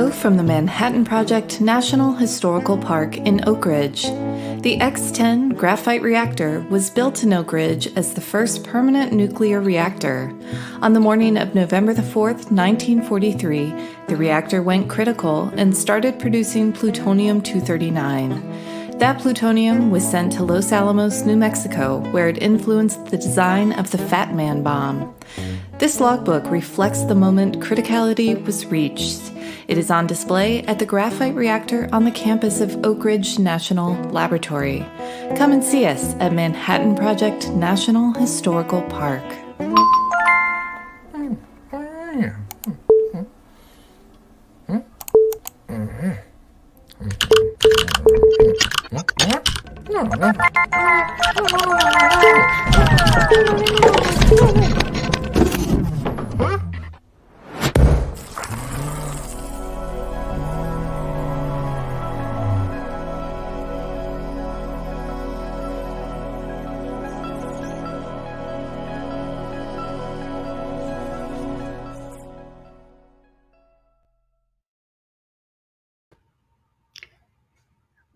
audio from the Manhattan Project National Historical Park in Oak Ridge. The X-10 graphite reactor was built in Oak Ridge as the first permanent nuclear reactor. On the morning of November the 4th, 1943, the reactor went critical and started producing plutonium-239. That plutonium was sent to Los Alamos, New Mexico, where it influenced the design of the Fat Man bomb. This logbook reflects the moment criticality was reached. It is on display at the graphite reactor on the campus of Oak Ridge National Laboratory. Come and see us at Manhattan Project National Historical Park.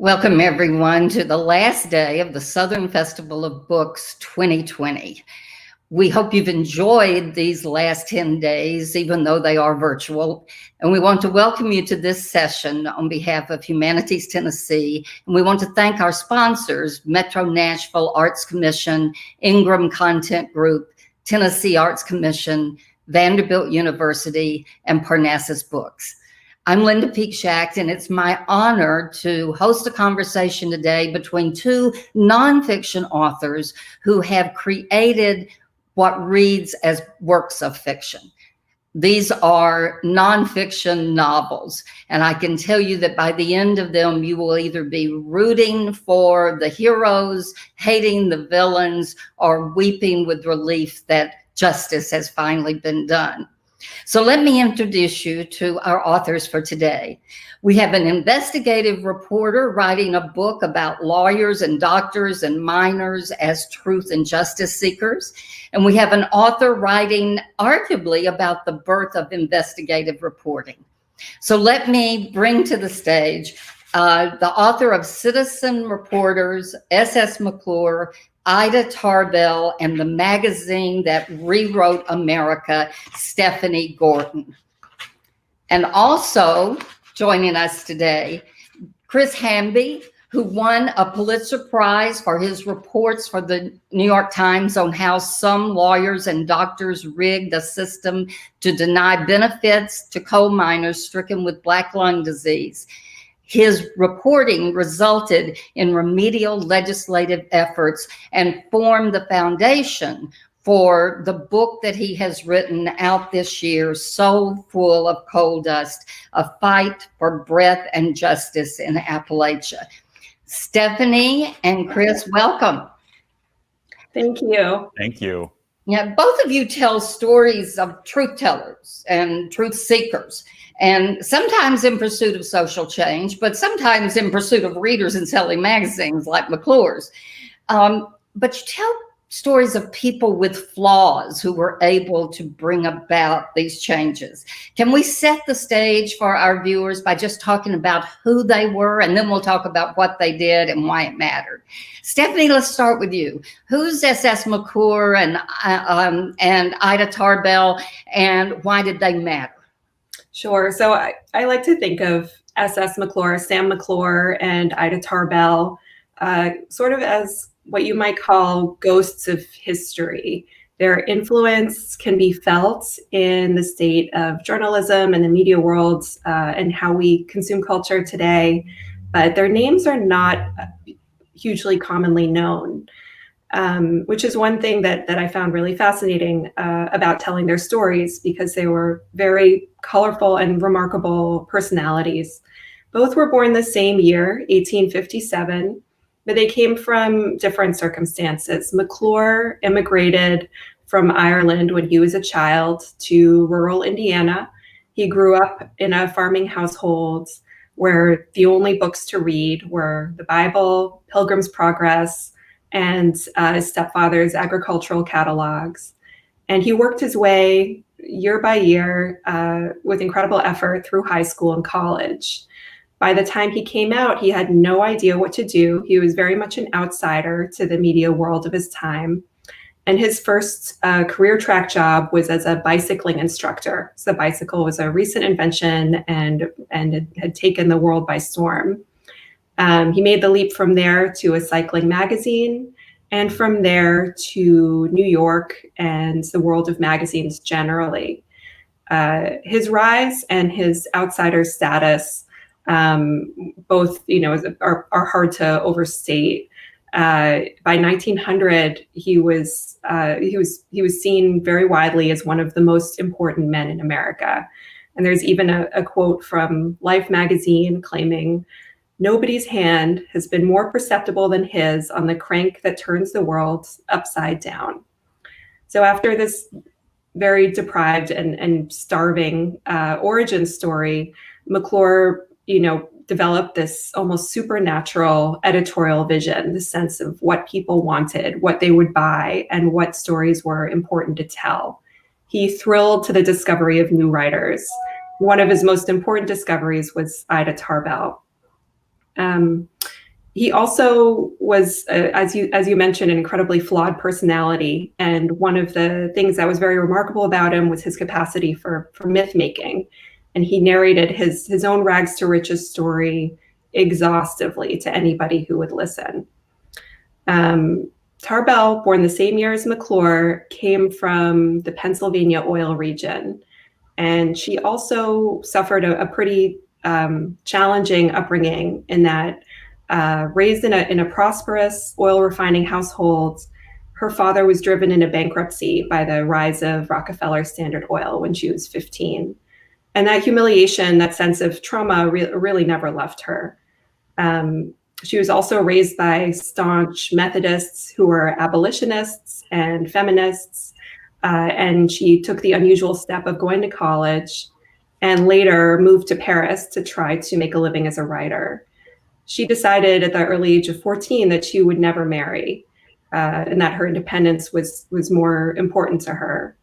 Welcome, everyone, to the last day of the Southern Festival of Books 2020. We hope you've enjoyed these last 10 days, even though they are virtual. And we want to welcome you to this session on behalf of Humanities Tennessee. And we want to thank our sponsors, Metro Nashville Arts Commission, Ingram Content Group, Tennessee Arts Commission, Vanderbilt University, and Parnassus Books. I'm Linda Peek Schacht, and it's my honor to host a conversation today between two nonfiction authors who have created what reads as works of fiction. These are nonfiction novels, and I can tell you that by the end of them, you will either be rooting for the heroes, hating the villains, or weeping with relief that justice has finally been done. So let me introduce you to our authors for today. We have an investigative reporter writing a book about lawyers and doctors and miners as truth and justice seekers. And we have an author writing arguably about the birth of investigative reporting. So let me bring to the stage the author of Citizen Reporters, S.S. McClure, Ida Tarbell, and the magazine that rewrote America, Stephanie Gorton. And also joining us today, Chris Hamby, who won a Pulitzer Prize for his reports for the New York Times on how some lawyers and doctors rigged a system to deny benefits to coal miners stricken with black lung disease. His reporting resulted in remedial legislative efforts and formed the foundation for the book that he has written out this year, So Full of Coal Dust, A Fight for Breath and Justice in Appalachia. Stephanie and Chris, welcome. Thank you. Thank you. Yeah, both of you tell stories of truth tellers and truth seekers, and sometimes in pursuit of social change, but sometimes in pursuit of readers and selling magazines like McClure's. But you tell stories of people with flaws who were able to bring about these changes. Can we set the stage for our viewers by just talking about who they were, and then we'll talk about what they did and why it mattered? Stephanie, let's start with you. Who's S.S. McClure and Ida Tarbell, and why did they matter? Sure. So I like to think of S.S. McClure, Sam McClure, and Ida Tarbell sort of as what you might call ghosts of history. Their influence can be felt in the state of journalism and the media world and how we consume culture today, but their names are not hugely commonly known, which is one thing that I found really fascinating about telling their stories, because they were very colorful and remarkable personalities. Both were born the same year, 1857, but they came from different circumstances. McClure immigrated from Ireland when he was a child to rural Indiana. He grew up in a farming household where the only books to read were the Bible, Pilgrim's Progress, and his stepfather's agricultural catalogs. And he worked his way year by year with incredible effort through high school and college. By the time he came out, he had no idea what to do. He was very much an outsider to the media world of his time. And his first career track job was as a bicycling instructor. So the bicycle was a recent invention and it had taken the world by storm. He made the leap from there to a cycling magazine, and from there to New York and the world of magazines generally. His rise and his outsider status, both, are hard to overstate. By 1900, he was seen very widely as one of the most important men in America. And there's even a quote from Life magazine claiming, "Nobody's hand has been more perceptible than his on the crank that turns the world upside down." So after this very deprived and starving origin story, McClure, developed this almost supernatural editorial vision, the sense of what people wanted, what they would buy, and what stories were important to tell. He thrilled to the discovery of new writers. One of his most important discoveries was Ida Tarbell. He also was, as you mentioned, an incredibly flawed personality. And one of the things that was very remarkable about him was his capacity for myth making. And he narrated his own rags to riches story exhaustively to anybody who would listen. Tarbell, born the same year as McClure, came from the Pennsylvania oil region. And she also suffered a pretty challenging upbringing in that raised in a prosperous oil refining household, her father was driven into bankruptcy by the rise of Rockefeller Standard Oil when she was 15. And that humiliation, that sense of trauma really never left her. She was also raised by staunch Methodists who were abolitionists and feminists. And she took the unusual step of going to college and later moved to Paris to try to make a living as a writer. She decided at the early age of 14 that she would never marry, and that her independence was more important to her.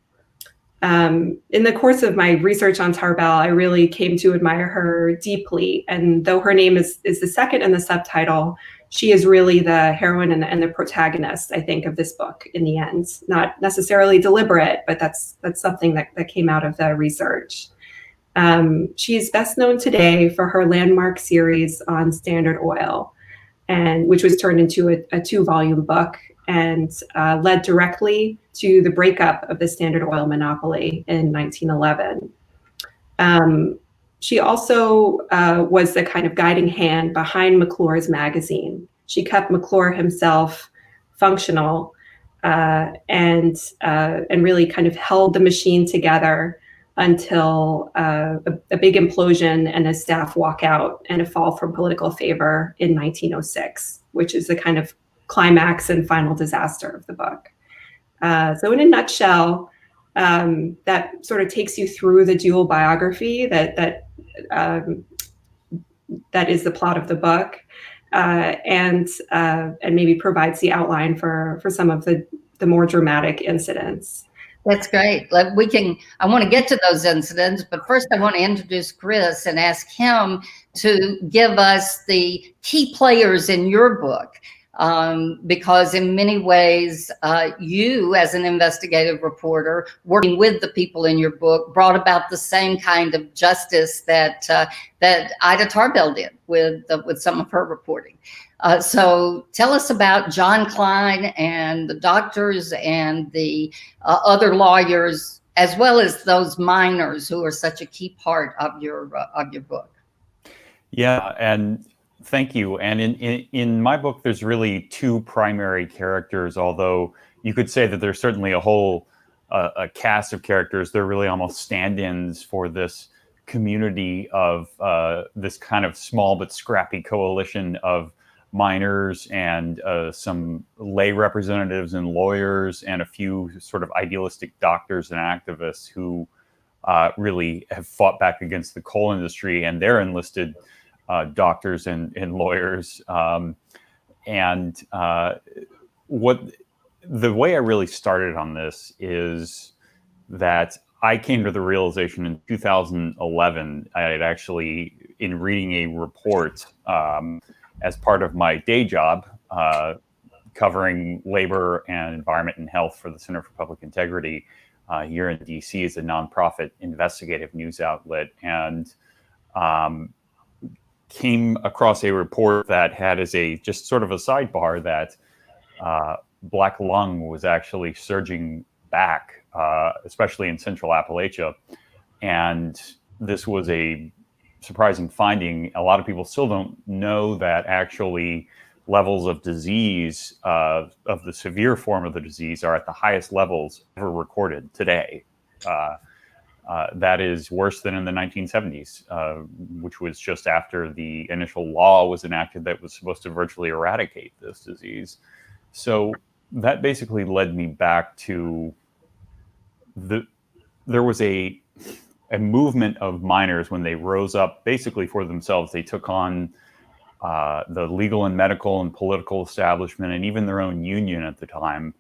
In the course of my research on Tarbell, I really came to admire her deeply. And though her name is the second in the subtitle, she is really the heroine and the protagonist, I think, of this book in the end. Not necessarily deliberate, but that's something that came out of the research. She is best known today for her landmark series on Standard Oil, which was turned into a 2-volume book and led directly to the breakup of the Standard Oil monopoly in 1911. She also was the kind of guiding hand behind McClure's magazine. She kept McClure himself functional and really kind of held the machine together until a big implosion and a staff walkout and a fall from political favor in 1906, which is the kind of climax and final disaster of the book. So in a nutshell, that sort of takes you through the dual biography that is the plot of the book, and maybe provides the outline for some of the more dramatic incidents. That's great. I want to get to those incidents, but first I want to introduce Chris and ask him to give us the key players in your book. Because in many ways, you as an investigative reporter working with the people in your book brought about the same kind of justice that Ida Tarbell did with some of her reporting. So tell us about John Klein and the doctors and the other lawyers, as well as those miners who are such a key part of your book. Yeah, and thank you. And in my book, there's really 2 primary characters, although you could say that there's certainly a whole a cast of characters. They're really almost stand-ins for this community of this kind of small but scrappy coalition of miners and some lay representatives and lawyers and a few sort of idealistic doctors and activists who really have fought back against the coal industry and their enlisted doctors and lawyers. What the way I really started on this is that I came to the realization in 2011. I had actually, in reading a report as part of my day job, covering labor and environment and health for the Center for Public Integrity here in DC as a nonprofit investigative news outlet, and came across a report that had as a just sort of a sidebar that black lung was actually surging back, especially in central Appalachia. And this was a surprising finding. A lot of people still don't know that actually levels of disease, of the severe form of the disease, are at the highest levels ever recorded today. That is worse than in the 1970s, which was just after the initial law was enacted that was supposed to virtually eradicate this disease. So that basically led me back to there was a movement of miners when they rose up basically for themselves. They took on the legal and medical and political establishment, and even their own union at the time.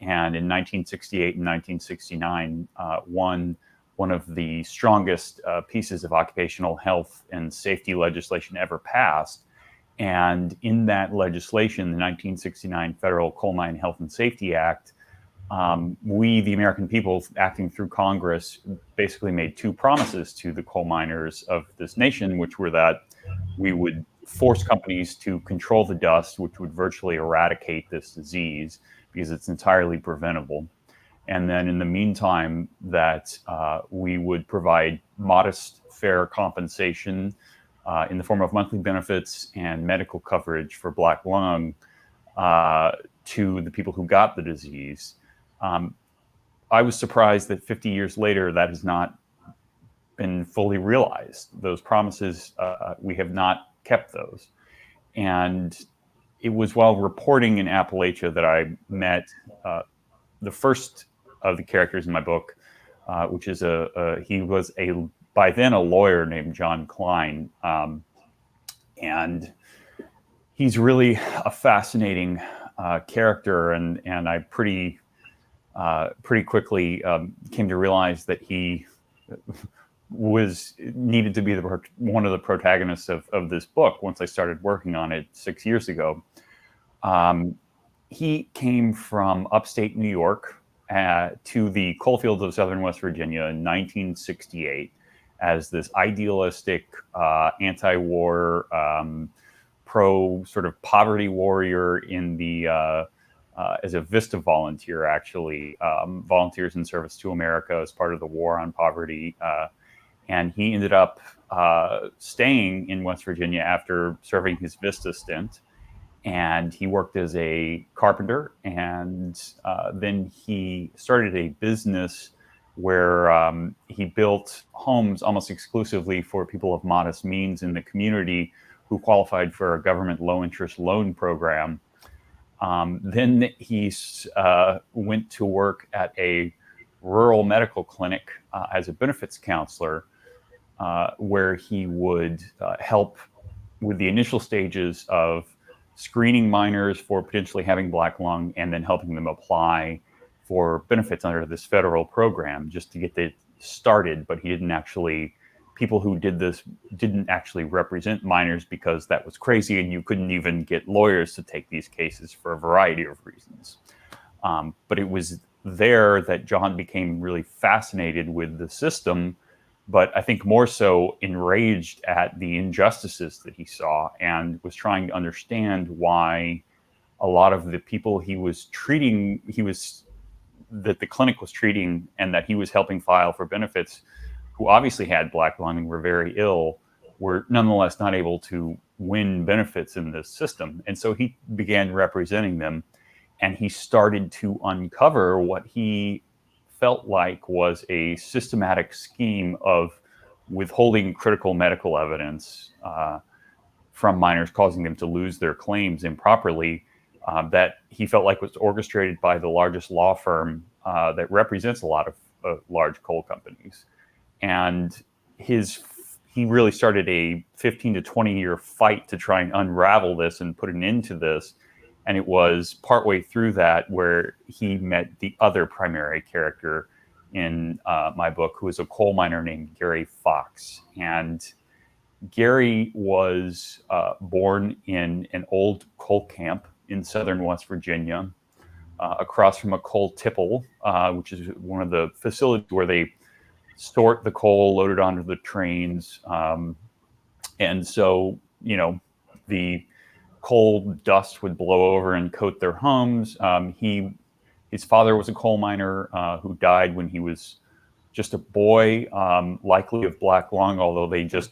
And in 1968 and 1969, one of the strongest pieces of occupational health and safety legislation ever passed. And in that legislation, the 1969 Federal Coal Mine Health and Safety Act, we, the American people, acting through Congress, basically made two promises to the coal miners of this nation, which were that we would force companies to control the dust, which would virtually eradicate this disease because it's entirely preventable. And then in the meantime, that we would provide modest, fair compensation in the form of monthly benefits and medical coverage for black lung to the people who got the disease. I was surprised that 50 years later, that has not been fully realized. Those promises, we have not kept those. And it was while reporting in Appalachia that I met the first of the characters in my book, which is he was by then a lawyer named John Klein. And he's really a fascinating character. And I pretty quickly came to realize that he needed to be one of the protagonists of this book once I started working on it 6 years ago. He came from upstate New York to the coalfields of southern West Virginia in 1968 as this idealistic anti-war, pro sort of poverty warrior in the as a VISTA volunteer, actually, Volunteers in Service to America as part of the war on poverty. And he ended up staying in West Virginia after serving his VISTA stint. And he worked as a carpenter. And then he started a business where he built homes almost exclusively for people of modest means in the community who qualified for a government low-interest loan program. Then he went to work at a rural medical clinic as a benefits counselor, where he would help with the initial stages of screening miners for potentially having black lung and then helping them apply for benefits under this federal program just to get it started. But he didn't actually, people who did this didn't actually represent miners because that was crazy and you couldn't even get lawyers to take these cases for a variety of reasons. But it was there that John became really fascinated with the system, but I think more so enraged at the injustices that he saw and was trying to understand why a lot of the people he was treating, that the clinic was treating and that he was helping file for benefits, who obviously had black lung and were very ill, were nonetheless not able to win benefits in this system. And so he began representing them, and he started to uncover what he felt like was a systematic scheme of withholding critical medical evidence from miners, causing them to lose their claims improperly, that he felt like was orchestrated by the largest law firm that represents a lot of large coal companies. And he really started a 15 to 20 year fight to try and unravel this and put an end to this. And it was partway through that where he met the other primary character in my book, who was a coal miner named Gary Fox. And Gary was born in an old coal camp in southern West Virginia, across from a coal tipple, which is one of the facilities where they sort the coal, load it onto the trains. And so, the coal dust would blow over and coat their homes. His father was a coal miner who died when he was just a boy, likely of black lung, although they just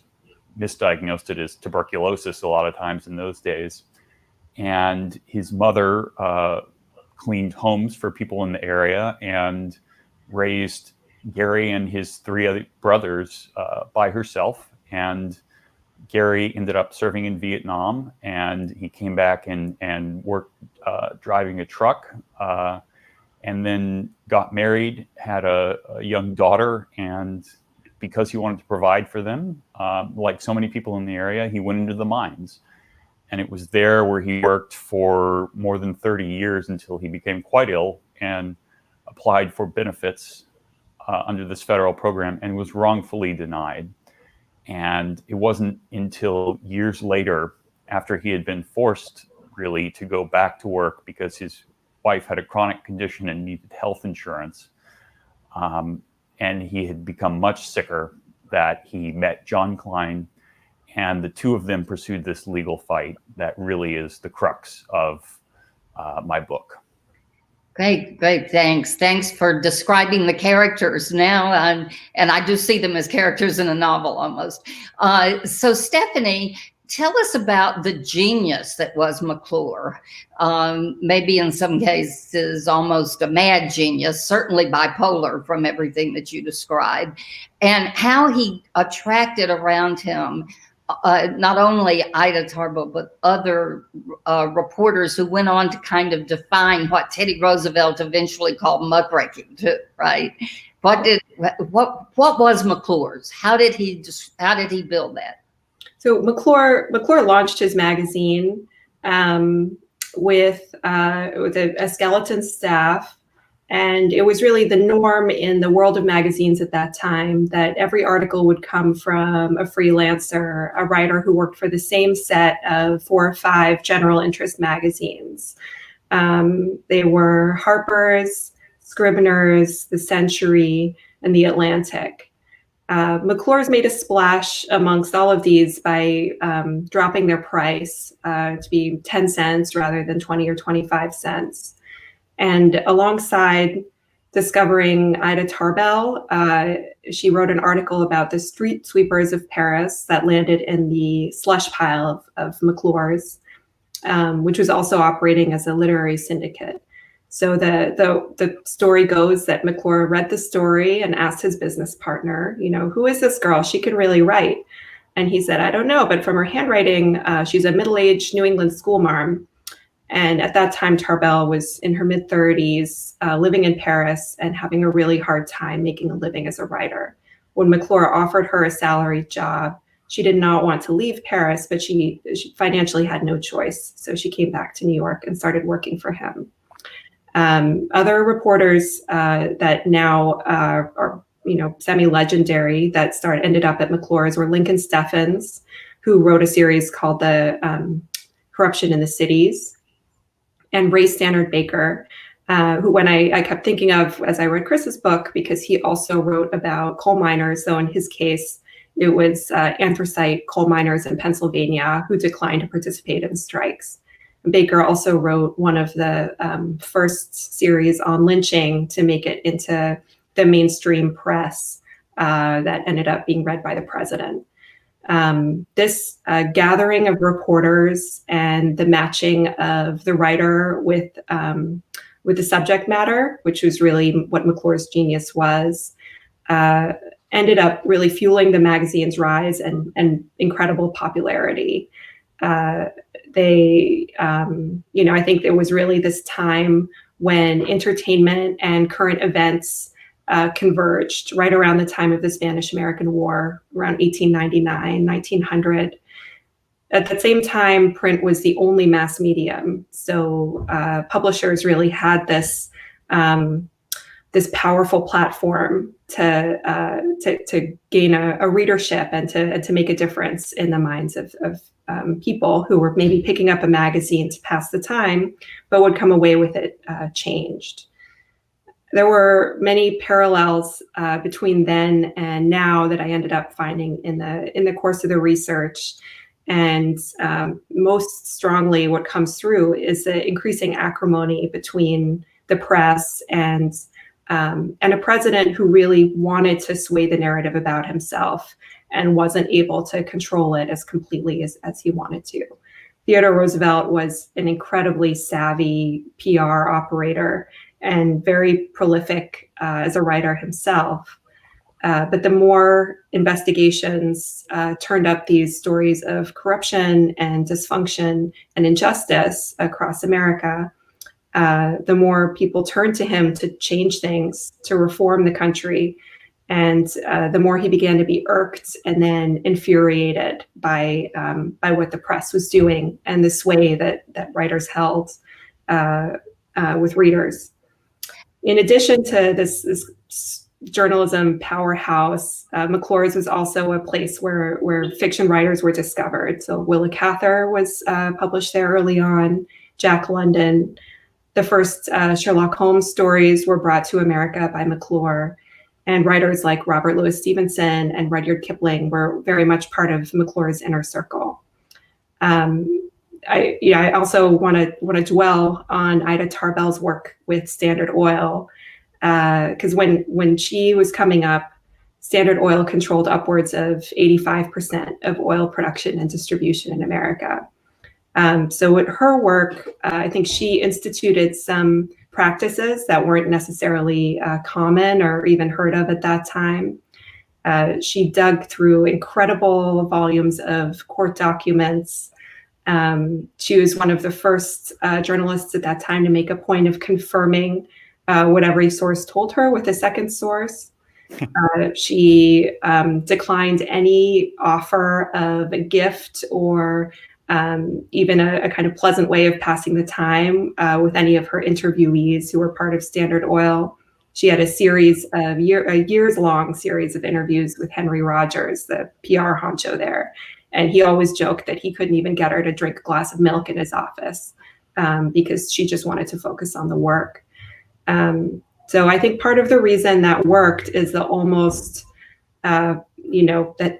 misdiagnosed it as tuberculosis a lot of times in those days. And his mother cleaned homes for people in the area and raised Gary and his three other brothers by herself. And Gary ended up serving in Vietnam, and he came back and worked driving a truck, and then got married, had a young daughter, and because he wanted to provide for them, like so many people in the area, he went into the mines. And it was there where he worked for more than 30 years until he became quite ill and applied for benefits under this federal program and was wrongfully denied. And it wasn't until years later, after he had been forced really to go back to work because his wife had a chronic condition and needed health insurance, and he had become much sicker, that he met John Klein, and the two of them pursued this legal fight that really is the crux of my book. Great, thanks. Thanks for describing the characters now, and I do see them as characters in a novel almost. So Stephanie, tell us about the genius that was McClure. Maybe in some cases almost a mad genius, certainly bipolar from everything that you described, and how he attracted around him not only Ida Tarbell, but other reporters who went on to kind of define what Teddy Roosevelt eventually called muckraking too, right? What was McClure's? How did he build that? So McClure launched his magazine with a skeleton staff, and it was really the norm in the world of magazines at that time that every article would come from a freelancer, a writer who worked for the same set of 4 or 5 general interest magazines. They were Harper's, Scribner's, The Century, and The Atlantic. McClure's made a splash amongst all of these by dropping their price to be 10 cents rather than 20 or 25 cents. And alongside discovering Ida Tarbell, she wrote an article about the street sweepers of Paris that landed in the slush pile of McClure's, which was also operating as a literary syndicate. So the story goes that McClure read the story and asked his business partner, who is this girl? She can really write. And he said, I don't know, but from her handwriting, she's a middle-aged New England schoolmarm. And at that time, Tarbell was in her mid-30s, living in Paris and having a really hard time making a living as a writer. When McClure offered her a salaried job, she did not want to leave Paris, but she financially had no choice. So she came back to New York and started working for him. Other reporters that now are semi-legendary that ended up at McClure's were Lincoln Steffens, who wrote a series called The Corruption in the Cities, and Ray Stannard Baker, who when I kept thinking of as I read Chris's book, because he also wrote about coal miners. So in his case, it was anthracite coal miners in Pennsylvania who declined to participate in strikes. Baker also wrote one of the first series on lynching to make it into the mainstream press that ended up being read by the president. This gathering of reporters and the matching of the writer with the subject matter, which was really what McClure's genius was, ended up really fueling the magazine's rise and incredible popularity. I think there was really this time when entertainment and current events converged right around the time of the Spanish-American War, around 1899, 1900. At the same time, print was the only mass medium. So publishers really had this this powerful platform to gain a readership and to make a difference in the minds of people who were maybe picking up a magazine to pass the time, but would come away with it changed. There were many parallels between then and now that I ended up finding in the course of the research. And most strongly, what comes through is the increasing acrimony between the press and a president who really wanted to sway the narrative about himself and wasn't able to control it as completely as he wanted to. Theodore Roosevelt was an incredibly savvy PR operator and very prolific as a writer himself. But the more investigations turned up these stories of corruption and dysfunction and injustice across America, the more people turned to him to change things, to reform the country. And the more he began to be irked and then infuriated by what the press was doing and the sway that writers held with readers. In addition to this journalism powerhouse, McClure's was also a place where fiction writers were discovered. So Willa Cather was published there early on, Jack London. The first Sherlock Holmes stories were brought to America by McClure, and writers like Robert Louis Stevenson and Rudyard Kipling were very much part of McClure's inner circle. I also want to dwell on Ida Tarbell's work with Standard Oil, because when she was coming up, Standard Oil controlled upwards of 85% of oil production and distribution in America. So with her work, I think she instituted some practices that weren't necessarily common or even heard of at that time. She dug through incredible volumes of court documents. She was one of the first journalists at that time to make a point of confirming what every source told her with a second source. She declined any offer of a gift or even a kind of pleasant way of passing the time with any of her interviewees who were part of Standard Oil. She had a years-long series of interviews with Henry Rogers, the PR honcho there. And he always joked that he couldn't even get her to drink a glass of milk in his office because she just wanted to focus on the work. So I think part of the reason that worked is the almost, that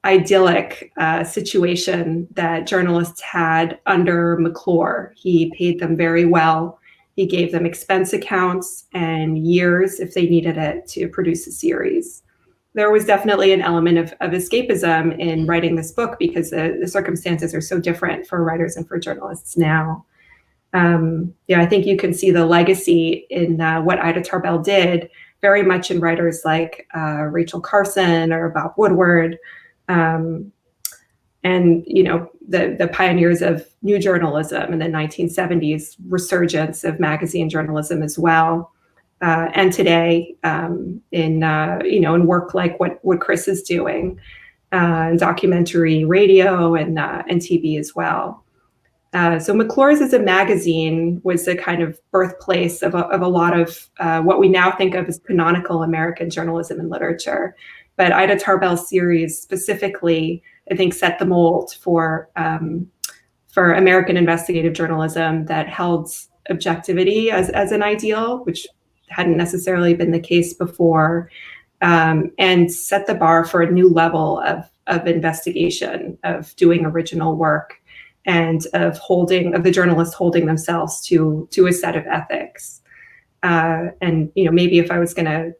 idyllic situation that journalists had under McClure. He paid them very well. He gave them expense accounts and years, if they needed it, to produce a series. There was definitely an element of escapism in writing this book because the circumstances are so different for writers and for journalists now. I think you can see the legacy in what Ida Tarbell did very much in writers like Rachel Carson or Bob Woodward, and the pioneers of new journalism in the 1970s, resurgence of magazine journalism as well, and today in work like what Chris is doing, documentary radio and TV as well. So McClure's as a magazine was a kind of birthplace of a lot of what we now think of as canonical American journalism and literature. But Ida Tarbell's series specifically, I think, set the mold for American investigative journalism that held objectivity as an ideal, which hadn't necessarily been the case before, and set the bar for a new level of investigation, of doing original work, and of the journalists holding themselves to a set of ethics. And maybe if I was going to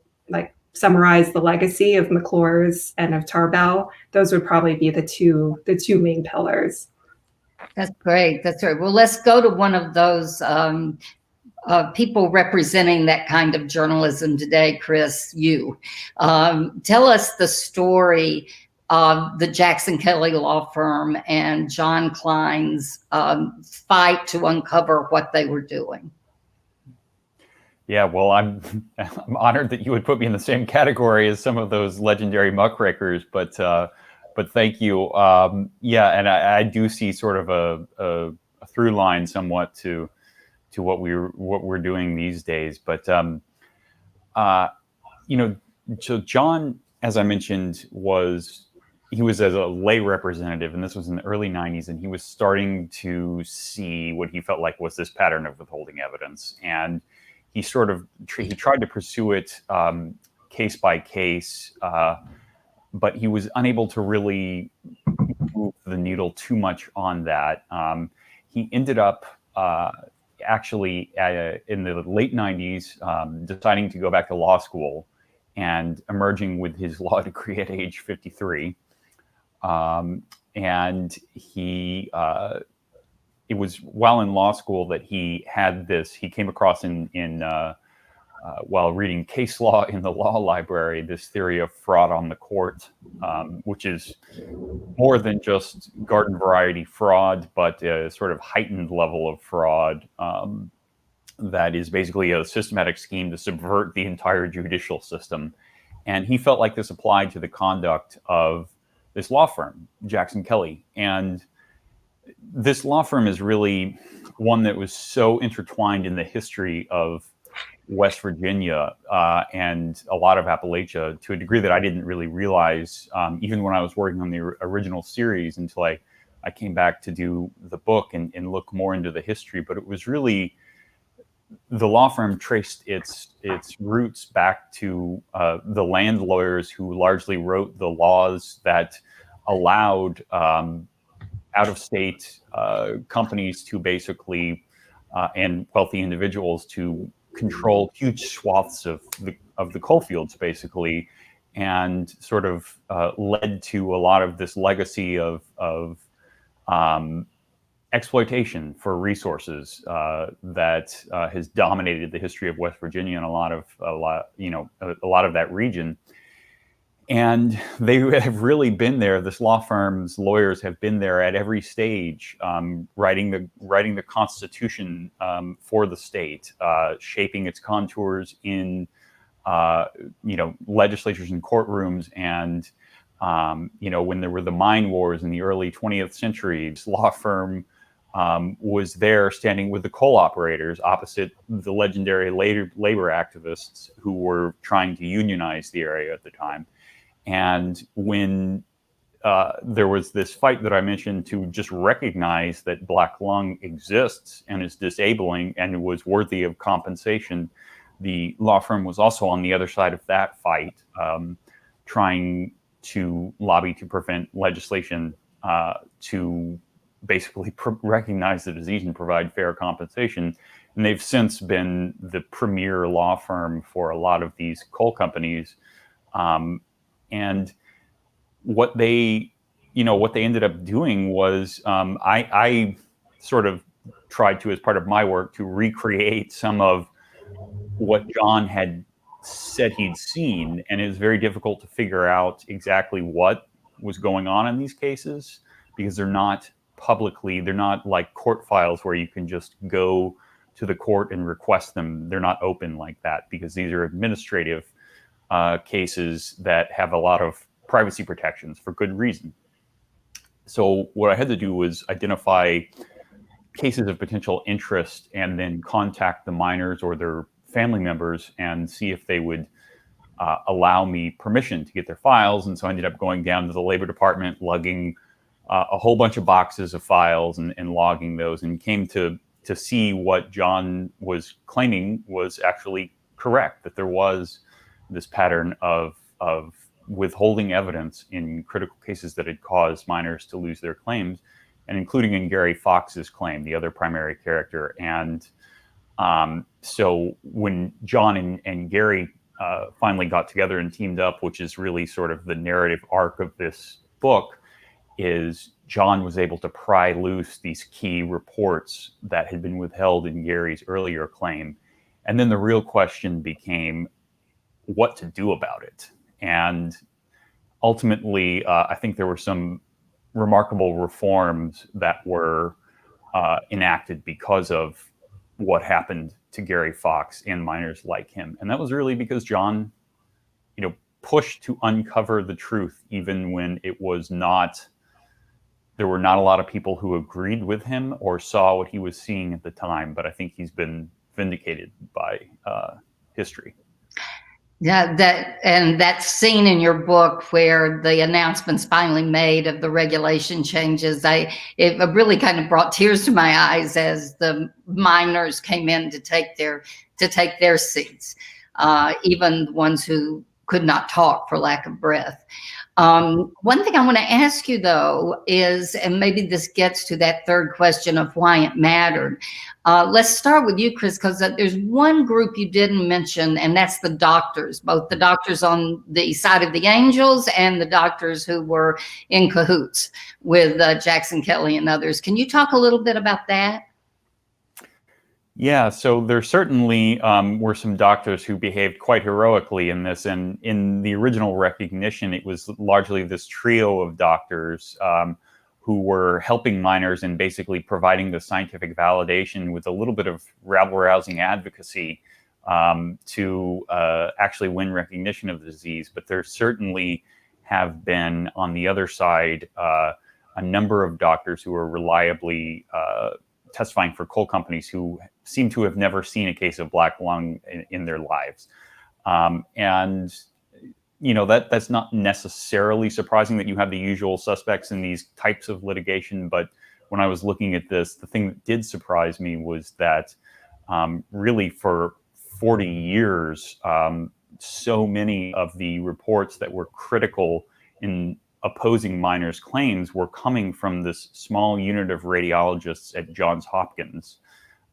summarize the legacy of McClure's and of Tarbell, those would probably be the two main pillars. That's great. That's right. Well, let's go to one of those people representing that kind of journalism today, Chris. You tell us the story of the Jackson Kelly law firm and John Klein's fight to uncover what they were doing. Yeah, well, I'm honored that you would put me in the same category as some of those legendary muckrakers, but thank you. And I do see sort of a through line somewhat to what we're doing these days. But you know, so John, as I mentioned, he was as a lay representative, and this was in the early 90s, and he was starting to see what he felt like was this pattern of withholding evidence. And he he tried to pursue it case by case, but he was unable to really move the needle too much on that. He ended up actually in the late 90s deciding to go back to law school and emerging with his law degree at age 53. And it was while in law school that he came across while reading case law in the law library, this theory of fraud on the court, which is more than just garden variety fraud, but a sort of heightened level of fraud that is basically a systematic scheme to subvert the entire judicial system. And he felt like this applied to the conduct of this law firm, Jackson Kelly. And this law firm is really one that was so intertwined in the history of West Virginia and a lot of Appalachia to a degree that I didn't really realize, even when I was working on the original series, until I came back to do the book and look more into the history. But it was really, the law firm traced its roots back to the land lawyers who largely wrote the laws that allowed out-of-state companies to basically and wealthy individuals to control huge swaths of the coal fields, basically, and sort of led to a lot of this legacy of exploitation for resources that has dominated the history of West Virginia and a lot of that region. And they have really been there. This law firm's lawyers have been there at every stage, writing the Constitution for the state, shaping its contours in legislatures and courtrooms. And when there were the mine wars in the early 20th century, this law firm was there standing with the coal operators opposite the legendary labor activists who were trying to unionize the area at the time. And when there was this fight that I mentioned to just recognize that black lung exists and is disabling and was worthy of compensation, the law firm was also on the other side of that fight, trying to lobby to prevent legislation to basically recognize the disease and provide fair compensation. And they've since been the premier law firm for a lot of these coal companies. And what they ended up doing was, I sort of tried to, as part of my work, to recreate some of what John had said he'd seen. And it was very difficult to figure out exactly what was going on in these cases, because they're not like court files where you can just go to the court and request them. They're not open like that, because these are administrative cases that have a lot of privacy protections for good reason. So what I had to do was identify cases of potential interest and then contact the miners or their family members and see if they would allow me permission to get their files. And so I ended up going down to the Labor Department, lugging a whole bunch of boxes of files and logging those, and came to see what John was claiming was actually correct, that there was this pattern of withholding evidence in critical cases that had caused miners to lose their claims, and including in Gary Fox's claim, the other primary character. And so when John and Gary finally got together and teamed up, which is really sort of the narrative arc of this book, is John was able to pry loose these key reports that had been withheld in Gary's earlier claim. And then the real question became what to do about it. And ultimately, I think there were some remarkable reforms that were enacted because of what happened to Gary Fox and miners like him. And that was really because John, pushed to uncover the truth, even when there were not a lot of people who agreed with him or saw what he was seeing at the time. But I think he's been vindicated by history. Yeah, that scene in your book where the announcements finally made of the regulation changes, it really kind of brought tears to my eyes as the miners came in to take their seats, even the ones who could not talk for lack of breath. One thing I want to ask you, though, is, and maybe this gets to that third question of why it mattered. Let's start with you, Chris, because there's one group you didn't mention, and that's the doctors, both the doctors on the side of the Angels and the doctors who were in cahoots with Jackson Kelly and others. Can you talk a little bit about that? Yeah, so there certainly were some doctors who behaved quite heroically in this. And in the original recognition, it was largely this trio of doctors who were helping miners and basically providing the scientific validation with a little bit of rabble-rousing advocacy to actually win recognition of the disease. But there certainly have been, on the other side, a number of doctors who are reliably testifying for coal companies who seem to have never seen a case of black lung in their lives. And, you know, that's not necessarily surprising that you have the usual suspects in these types of litigation. But when I was looking at this, the thing that did surprise me was that really for 40 years, so many of the reports that were critical in opposing miners' claims were coming from this small unit of radiologists at Johns Hopkins.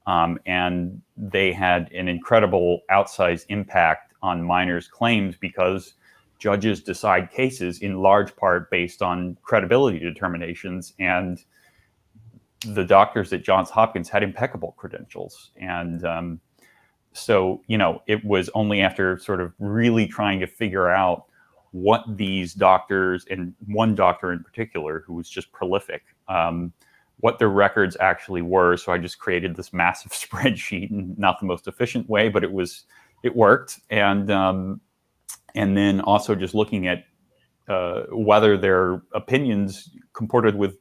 And they had an incredible outsized impact on miners' claims because judges decide cases in large part based on credibility determinations. And the doctors at Johns Hopkins had impeccable credentials. And so, you know, it was only after sort of really trying to figure out what these doctors, and one doctor in particular who was just prolific, what their records actually were. So I just created this massive spreadsheet, and not the most efficient way, but it worked. And then also just looking at whether their opinions comported with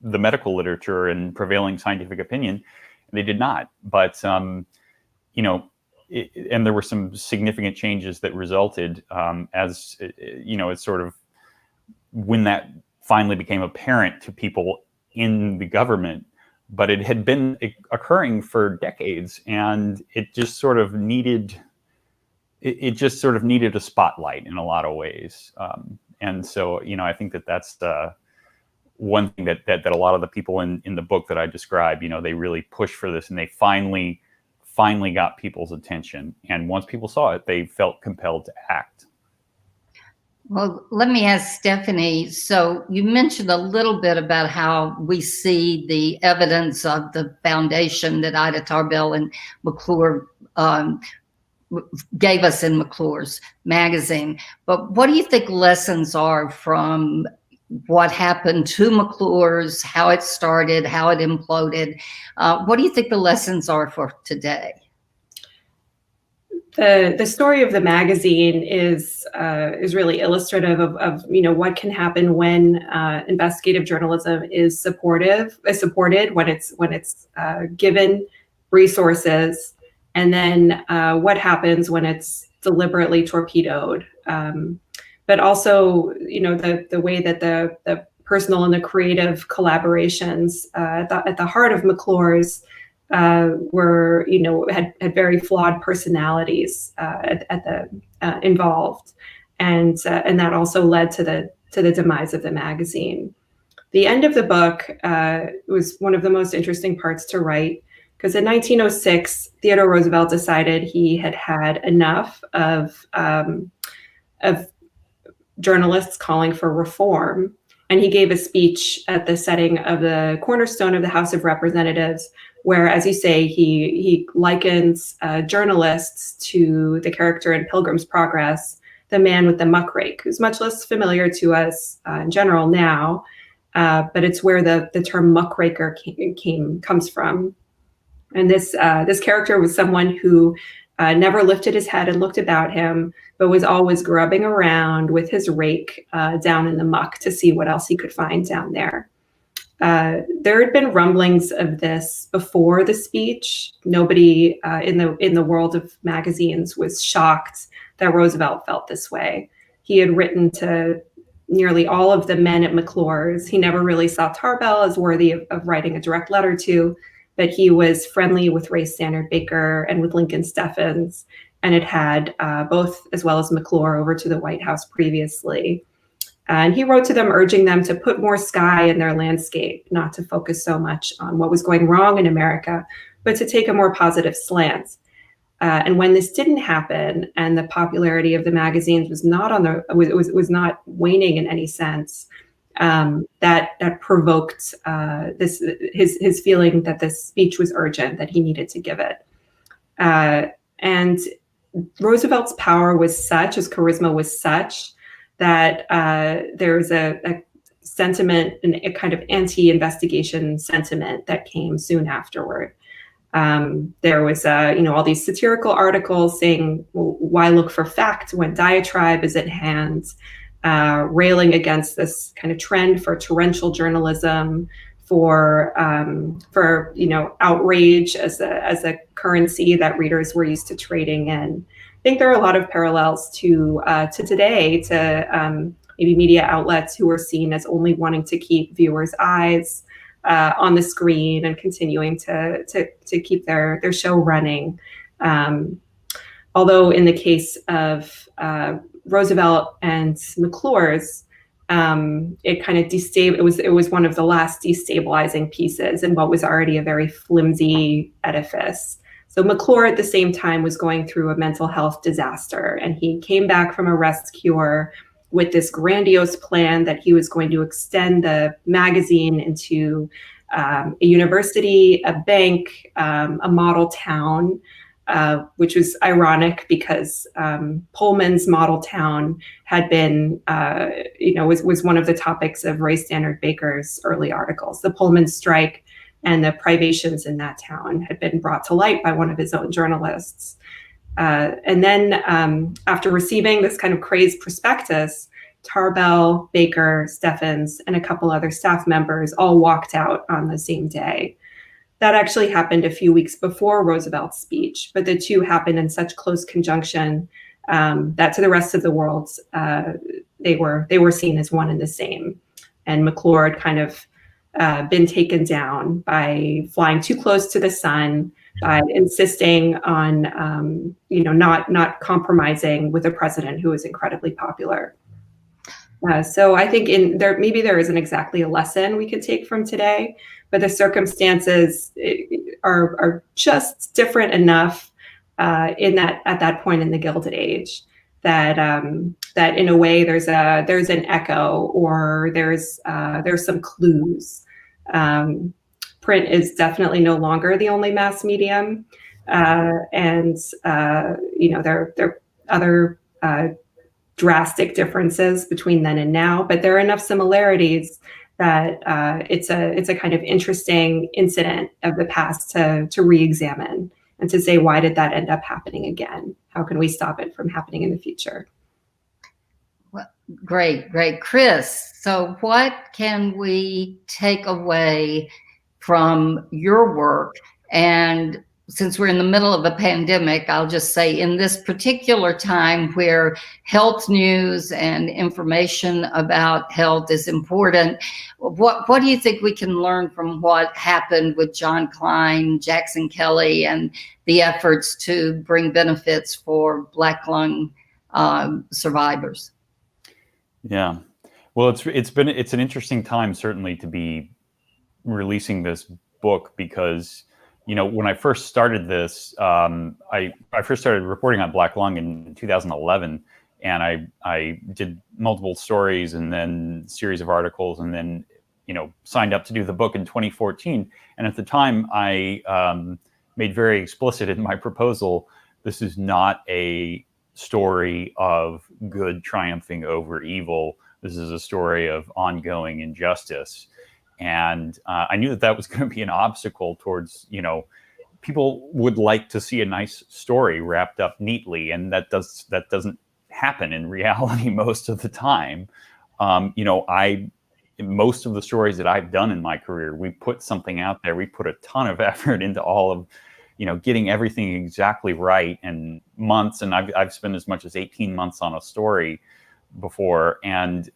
the medical literature and prevailing scientific opinion. And they did not. But, you know, and there were some significant changes that resulted as, you know, it's sort of when that finally became apparent to people in the government, but it had been occurring for decades, and it just sort of needed a spotlight in a lot of ways. And so, you know, I think that that's the one thing that a lot of the people in the book that I describe, you know, they really pushed for this, and they finally got people's attention. And once people saw it, they felt compelled to act. Well, let me ask Stephanie. So you mentioned a little bit about how we see the evidence of the foundation that Ida Tarbell and McClure gave us in McClure's magazine. But what do you think lessons are from what happened to McClure's, how it started, how it imploded? What do you think the lessons are for today? The story of the magazine is really illustrative of you know, what can happen when investigative journalism is supported when it's given resources, and then what happens when it's deliberately torpedoed. But also, you know, the way that the personal and the creative collaborations at the heart of McClure's were, you know, had very flawed personalities involved, and that also led to the demise of the magazine. The end of the book was one of the most interesting parts to write, because in 1906, Theodore Roosevelt decided he had had enough of journalists calling for reform. And he gave a speech at the setting of the cornerstone of the House of Representatives, where, as you say, he likens journalists to the character in Pilgrim's Progress, the man with the muckrake, who's much less familiar to us in general now, but it's where the term muckraker comes from. And this character was someone who never lifted his head and looked about him, but was always grubbing around with his rake down in the muck to see what else he could find down there. There had been rumblings of this before the speech. Nobody in the world of magazines was shocked that Roosevelt felt this way. He had written to nearly all of the men at McClure's. He never really saw Tarbell as worthy of writing a direct letter to, but he was friendly with Ray Stannard Baker and with Lincoln Steffens, and had both, as well as McClure, over to the White House previously. And he wrote to them urging them to put more sky in their landscape, not to focus so much on what was going wrong in America, but to take a more positive slant. And when this didn't happen, and the popularity of the magazines was not was not waning in any sense, that provoked his feeling that this speech was urgent, that he needed to give it. And Roosevelt's power was such, his charisma was such, that there was a sentiment, a kind of anti-investigation sentiment that came soon afterward. There was, all these satirical articles saying, well, why look for fact when diatribe is at hand, railing against this kind of trend for torrential journalism, for outrage as a currency that readers were used to trading in. I think there are a lot of parallels to today, to maybe media outlets who are seen as only wanting to keep viewers' eyes on the screen and continuing to keep their show running. Although in the case of Roosevelt and McClure's, it kind of it was one of the last destabilizing pieces in what was already a very flimsy edifice. So McClure at the same time was going through a mental health disaster, and he came back from a rest cure with this grandiose plan that he was going to extend the magazine into a university, a bank, a model town, which was ironic because Pullman's model town had been, was one of the topics of Ray Stannard Baker's early articles. The Pullman strike and the privations in that town had been brought to light by one of his own journalists. And then after receiving this kind of crazed prospectus, Tarbell, Baker, Steffens, and a couple other staff members all walked out on the same day. That actually happened a few weeks before Roosevelt's speech, but the two happened in such close conjunction that to the rest of the world, they were seen as one and the same. And McClure had kind of been taken down by flying too close to the sun, by insisting on not compromising with a president who was incredibly popular. So I think maybe there isn't exactly a lesson we could take from today, but the circumstances are just different enough at that point in the Gilded Age that in a way there's an echo, or there's some clues. Print is definitely no longer the only mass medium, and there are other drastic differences between then and now, but there are enough similarities that it's a kind of interesting incident of the past to re-examine and to say, why did that end up happening again? How can we stop it from happening in the future? Well, great. Chris, so what can we take away from your work? And since we're in the middle of a pandemic, I'll just say in this particular time where health news and information about health is important, what do you think we can learn from what happened with John Klein, Jackson Kelly, and the efforts to bring benefits for Black lung survivors? Yeah, well, it's an interesting time certainly to be releasing this book, because when I first started this, I first started reporting on Black lung in 2011, and I did multiple stories and then a series of articles, and then signed up to do the book in 2014. And at the time, I made very explicit in my proposal, this is not a story of good triumphing over evil. This is a story of ongoing injustice. And I knew that was going to be an obstacle towards, people would like to see a nice story wrapped up neatly, and that doesn't happen in reality most of the time. Most of the stories that I've done in my career, we put something out there. We put a ton of effort into all of, getting everything exactly right, and months. And I've spent as much as 18 months on a story before. And,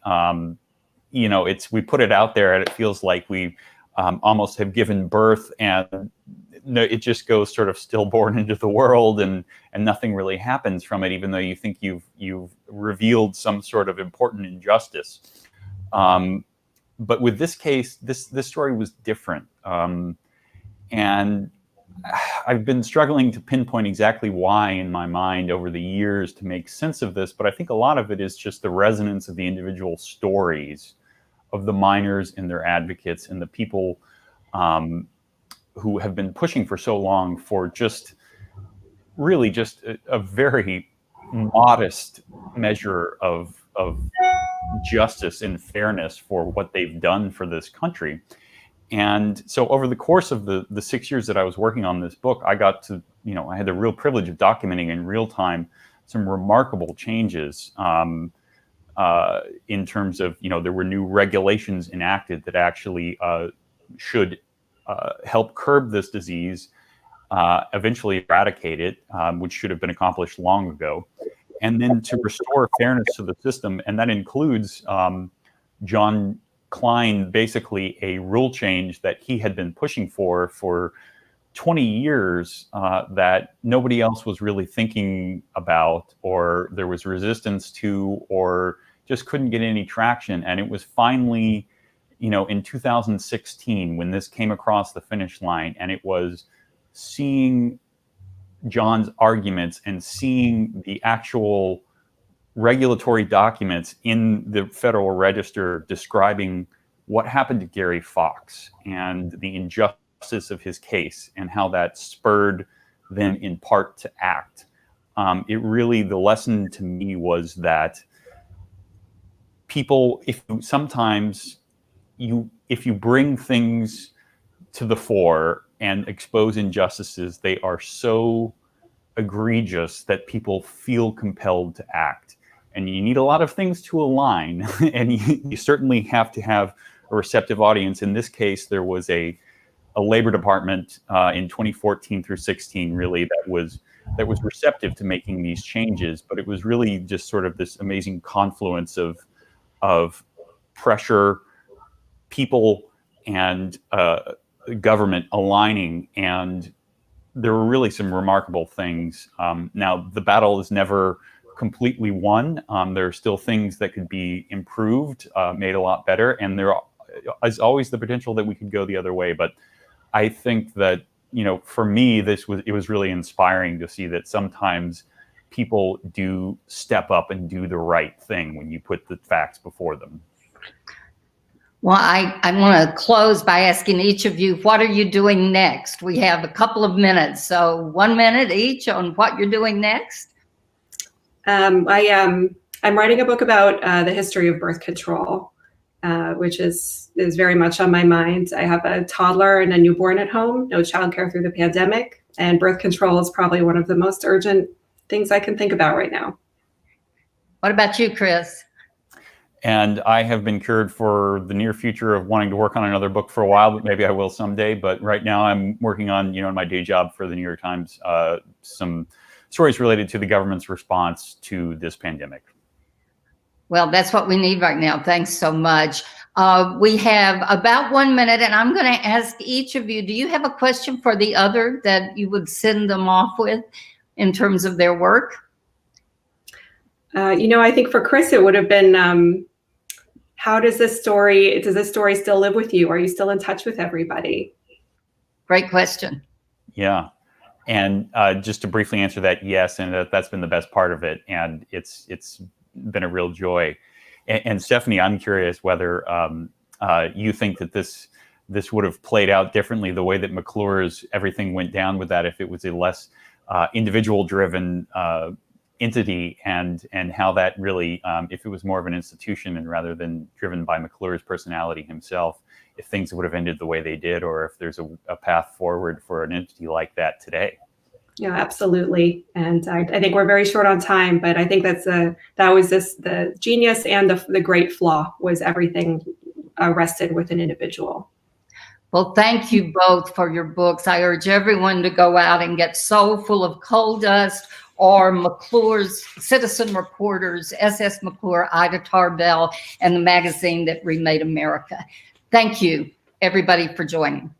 we put it out there and it feels like we almost have given birth, and it just goes sort of stillborn into the world, and nothing really happens from it, even though you think you've revealed some sort of important injustice. But with this case, this story was different. And I've been struggling to pinpoint exactly why in my mind over the years to make sense of this, but I think a lot of it is just the resonance of the individual stories of the miners and their advocates and the people who have been pushing for so long for just a very modest measure of justice and fairness for what they've done for this country. And so over the course of the 6 years that I was working on this book, I got to, I had the real privilege of documenting in real time some remarkable changes in terms of, there were new regulations enacted that actually should help curb this disease, eventually eradicate it, which should have been accomplished long ago. And then to restore fairness to the system. And that includes John Klein, basically a rule change that he had been pushing for 20 years that nobody else was really thinking about, or there was resistance to, or just couldn't get any traction. And it was finally, in 2016 when this came across the finish line, and it was seeing John's arguments and seeing the actual regulatory documents in the Federal Register describing what happened to Gary Fox and the injustice of his case, and how that spurred them in part to act. The lesson to me was that people, if you bring things to the fore and expose injustices, they are so egregious that people feel compelled to act. And you need a lot of things to align, and you certainly have to have a receptive audience. In this case, there was a labor department in 2014 through 16, really, that was receptive to making these changes. But it was really just sort of this amazing confluence of pressure, people, and government aligning. And there were really some remarkable things. Now, the battle is never completely won. There are still things that could be improved, made a lot better, and there is always the potential that we could go the other way. But I think that, for me, it was really inspiring to see that sometimes people do step up and do the right thing when you put the facts before them. Well, I want to close by asking each of you, what are you doing next? We have a couple of minutes, so 1 minute each on what you're doing next. I'm writing a book about the history of birth control, which is very much on my mind. I have a toddler and a newborn at home, no childcare through the pandemic, and birth control is probably one of the most urgent things I can think about right now. What about you, Chris? And I have been cured for the near future of wanting to work on another book for a while, but maybe I will someday. But right now I'm working on, in my day job for the New York Times, some stories related to the government's response to this pandemic. Well, that's what we need right now. Thanks so much. We have about 1 minute, and I'm going to ask each of you, do you have a question for the other that you would send them off with in terms of their work? I think for Chris, it would have been, how does this story still live with you? Are you still in touch with everybody? Great question. Yeah. And just to briefly answer that, yes, and that's been the best part of it. And it's been a real joy. And Stephanie, I'm curious whether you think that this would have played out differently, the way that McClure's everything went down with that, if it was a less individual-driven entity, and how that really, if it was more of an institution and rather than driven by McClure's personality himself, if things would have ended the way they did, or if there's a path forward for an entity like that today. Yeah, absolutely. And I think we're very short on time, but I think the genius and the great flaw was everything rested with an individual. Well, thank you both for your books. I urge everyone to go out and get So Full of Coal Dust or McClure's Citizen Reporters, S.S. McClure, Ida Tarbell, and the magazine that remade America. Thank you, everybody, for joining.